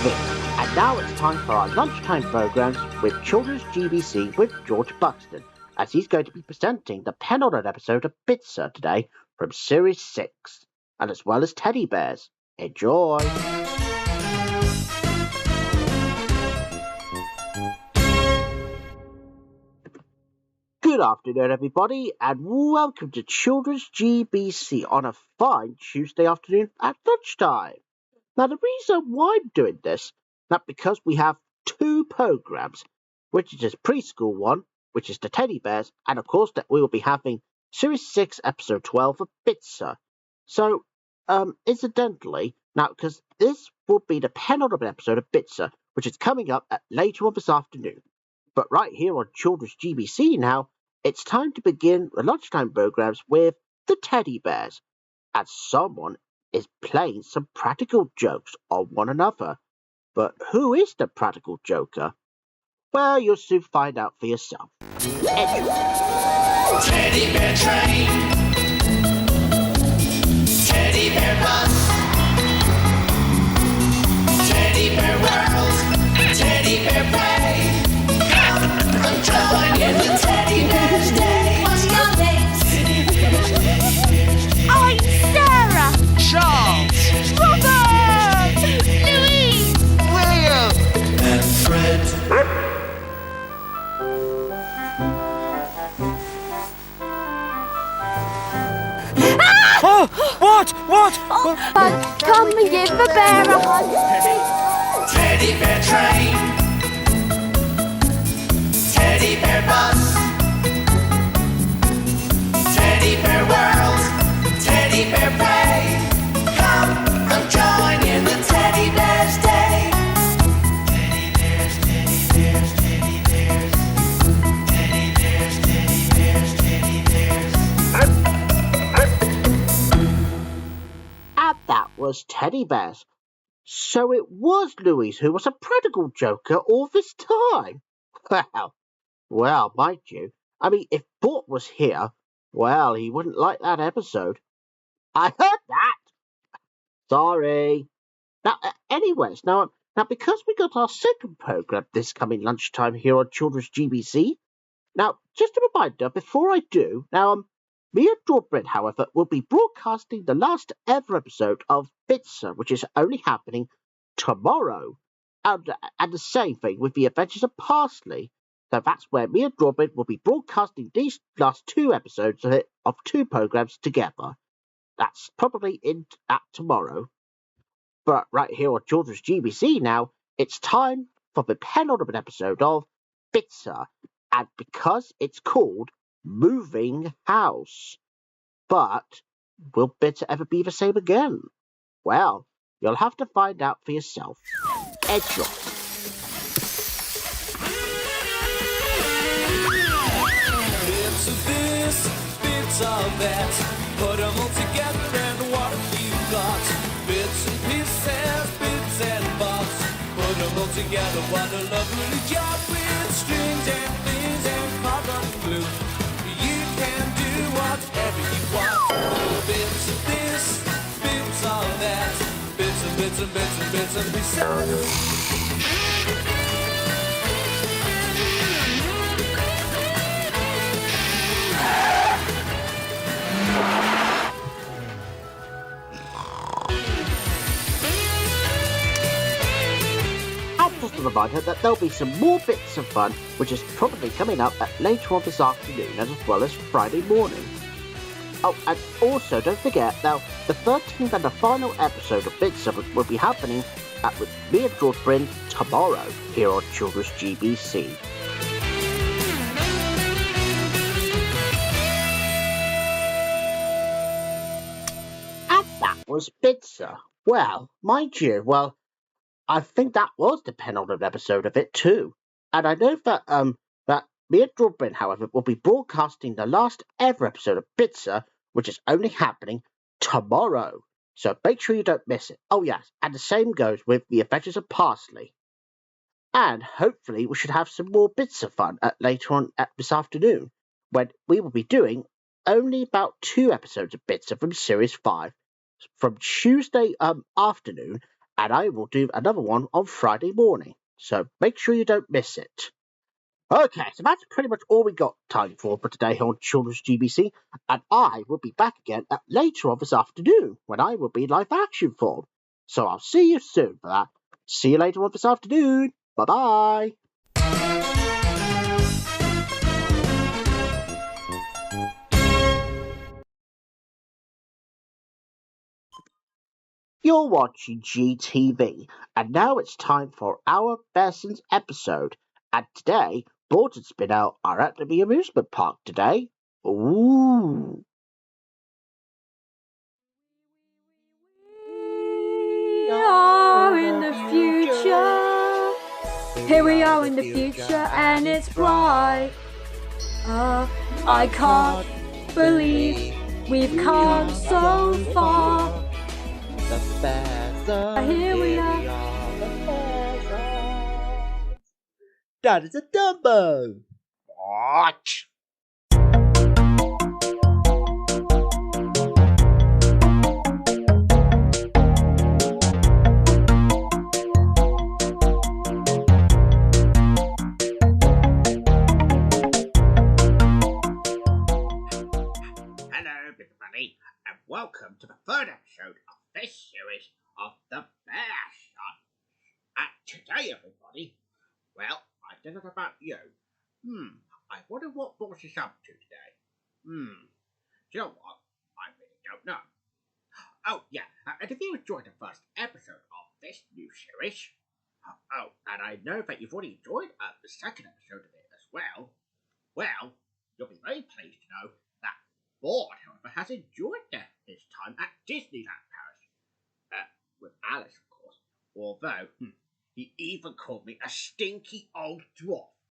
And now it's time for our lunchtime programs with Children's GBC with George Buxton, as he's going to be presenting the penultimate episode of Bitsa today from Series 6, and as well as teddy bears. Enjoy! Good afternoon, everybody, and welcome to Children's GBC on a fine Tuesday afternoon at lunchtime. Now, the reason why I'm doing this, not because we have two programs, which is this preschool one, which is the teddy bears, and of course that we will be having Series 6, Episode 12 of Bitsa. So, incidentally, now, because this will be the penultimate episode of Bitsa, which is coming up later on this afternoon. But right here on Children's GBC now, it's time to begin the lunchtime programs with the teddy bears, as someone is playing some practical jokes on one another. But who is the practical joker? Well, you'll soon find out for yourself. Teddy bear train, teddy bear bus, teddy bear world, teddy bear play. Come join in the teddy bear's day. What's your name? Teddy bears, teddy bears, teddy bears. I'm Sarah. Charles, Robert. Louise. William, And Fred. Oh, what? Come and give the bear a hug. Teddy bear train, teddy bear bus, teddy bear world, teddy bear play. Come join in the teddy bear's day. Teddy bears, teddy bears, teddy bears, teddy bears, teddy bears, teddy bears. And that was teddy bears. So it was Louise who was a practical joker all this time. Well, mind you, I mean, if Bort was here, well, he wouldn't like that episode. I heard that. Sorry. Now, anyways, now because we got our second program this coming lunchtime here on Children's GBC. Now, just a reminder, before I do, me and George, however, will be broadcasting the last ever episode of Bitsa, which is only happening tomorrow. And the same thing with the Adventures of Parsley. So that's where me and George will be broadcasting these last two episodes of two programs together. That's probably at tomorrow. But right here on Children's GBC now, it's time for the penultimate episode of Bitsa. And because it's called Moving House. But will Bitsa ever be the same again? Well, you'll have to find out for yourself. Enjoy. Bits of this, bits of that. Put them all together and what you got. Bits and pieces, bits and bobs. Put them all together, what a lovely job. With strings and things and carbon glue. You can do whatever you want. Bits of this, bits of that. Bits and bits and bits and bits and pieces. Just a reminder that there'll be some more bits of fun, which is probably coming up later on this afternoon, as well as Friday morning. Oh, and also don't forget, now, the 13th and the final episode of Bitsa will be happening with me and George Bryn tomorrow here on Children's GBC. And that was Bitsa. Well, mind you, I think that was the penultimate episode of it too. And I know that that me and George Bryn, however, will be broadcasting the last ever episode of Bitsa, which is only happening tomorrow. So make sure you don't miss it. Oh yes, and the same goes with the Adventures of Parsley. And hopefully we should have some more bits of fun later on this afternoon, when we will be doing only about 2 episodes of Bitsa from Series 5 from Tuesday afternoon and I will do another one on Friday morning, so make sure you don't miss it. Okay, so that's pretty much all we got time for today on Children's GBC, and I will be back again later on this afternoon when I will be in live action form. So I'll see you soon for that. See you later on this afternoon. Bye-bye. You're watching GTV, and now it's time for our Bearson's episode. And today, Board and Spin Out are at the amusement park today. Ooh. We are in the future. Here we are in the future, and it's bright. I can't believe we've come so far. Here we are. That is a Dumbo. What? Hello, everybody, and welcome to the third episode of this series of The Bear Shot. Today, everybody, well, I don't know about you. I wonder what Boss is up to today. Do you know what? I really don't know. Oh, yeah, and if you enjoyed the first episode of this new series, and I know that you've already enjoyed the second episode of it as well, you'll be very pleased to know that Board, however, has enjoyed his time at Disneyland Paris. With Alice, of course, although he even called me a stinky old dwarf